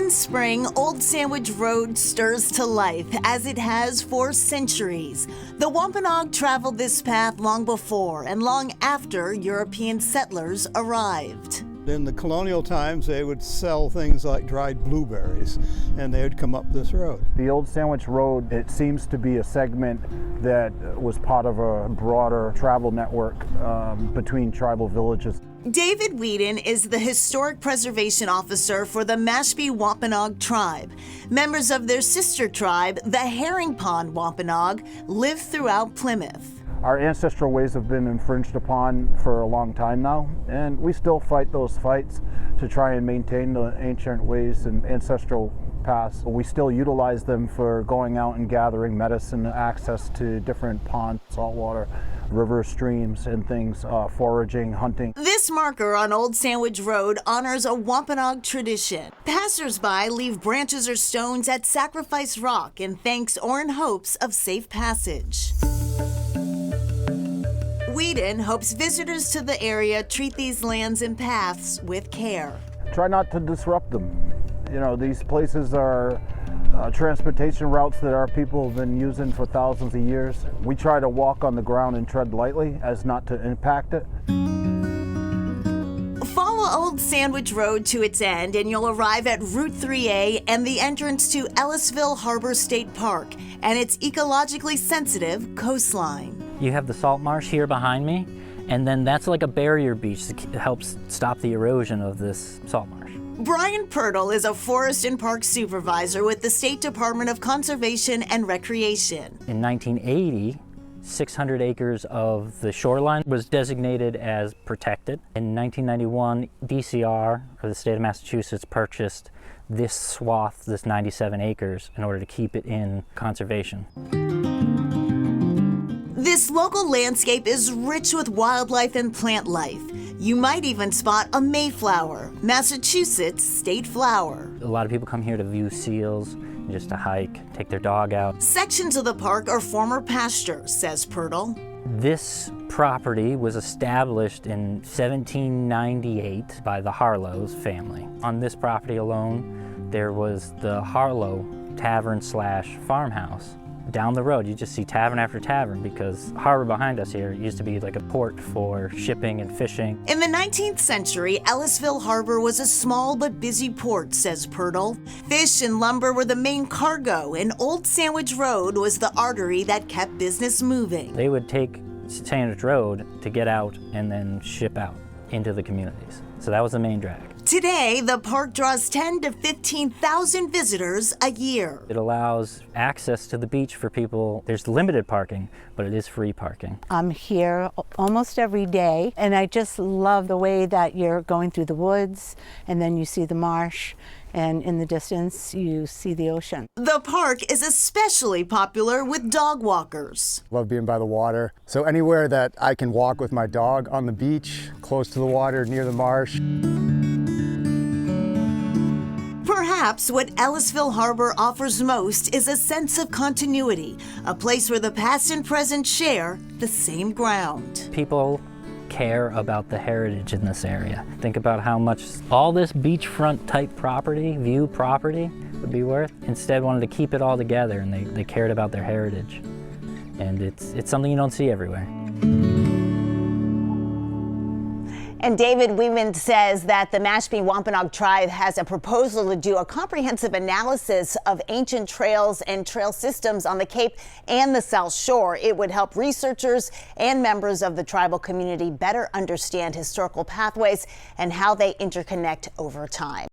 In spring, Old Sandwich Road stirs to life as it has for centuries. The Wampanoag traveled this path long before and long after European settlers arrived. In the colonial times, they would sell things like dried blueberries, and they would come up this road. The Old Sandwich Road, it seems to be a segment that was part of a broader travel network between tribal villages. David Whedon is the Historic Preservation Officer for the Mashpee Wampanoag tribe. Members of their sister tribe, the Herring Pond Wampanoag, live throughout Plymouth. Our ancestral ways have been infringed upon for a long time now, and we still fight those fights to try and maintain the ancient ways and ancestral paths. We still utilize them for going out and gathering medicine, access to different ponds, saltwater, river streams and things, foraging, hunting. This marker on Old Sandwich Road honors a Wampanoag tradition. Passers-by leave branches or stones at Sacrifice Rock in thanks or in hopes of safe passage. Whedon hopes visitors to the area treat these lands and paths with care. Try not to disrupt them. You know, these places are transportation routes that our people have been using for thousands of years. We try to walk on the ground and tread lightly as not to impact it. Follow Old Sandwich Road to its end and you'll arrive at Route 3A and the entrance to Ellisville Harbor State Park and its ecologically sensitive coastline. You have the salt marsh here behind me, and then that's like a barrier beach that helps stop the erosion of this salt marsh. Brian Pirtle is a Forest and Park Supervisor with the State Department of Conservation and Recreation. In 1980, 600 acres of the shoreline was designated as protected. In 1991, DCR, or the state of Massachusetts, purchased this swath, this 97 acres, in order to keep it in conservation. This local landscape is rich with wildlife and plant life. You might even spot a Mayflower, Massachusetts' state flower. A lot of people come here to view seals, just to hike, take their dog out. Sections of the park are former pasture, says Pirtle. This property was established in 1798 by the Harlows family. On this property alone, there was the Harlow Tavern / farmhouse. Down the road, you just see tavern after tavern because the harbor behind us here used to be like a port for shipping and fishing. In the 19th century, Ellisville Harbor was a small but busy port, says Pirtle. Fish and lumber were the main cargo, and Old Sandwich Road was the artery that kept business moving. They would take Sandwich Road to get out and then ship out into the communities. So that was the main drag. Today, the park draws 10,000 to 15,000 visitors a year. It allows access to the beach for people. There's limited parking, but it is free parking. I'm here almost every day, and I just love the way that you're going through the woods, and then you see the marsh, and in the distance, you see the ocean. The park is especially popular with dog walkers. Love being by the water. So anywhere that I can walk with my dog on the beach, close to the water, near the marsh. Perhaps what Ellisville Harbor offers most is a sense of continuity, a place where the past and present share the same ground. People care about the heritage in this area. Think about how much all this beachfront type property, view property, would be worth. Instead, wanted to keep it all together, and they cared about their heritage. And it's something you don't see everywhere. And David Whedon says that the Mashpee Wampanoag tribe has a proposal to do a comprehensive analysis of ancient trails and trail systems on the Cape and the South Shore. It would help researchers and members of the tribal community better understand historical pathways and how they interconnect over time.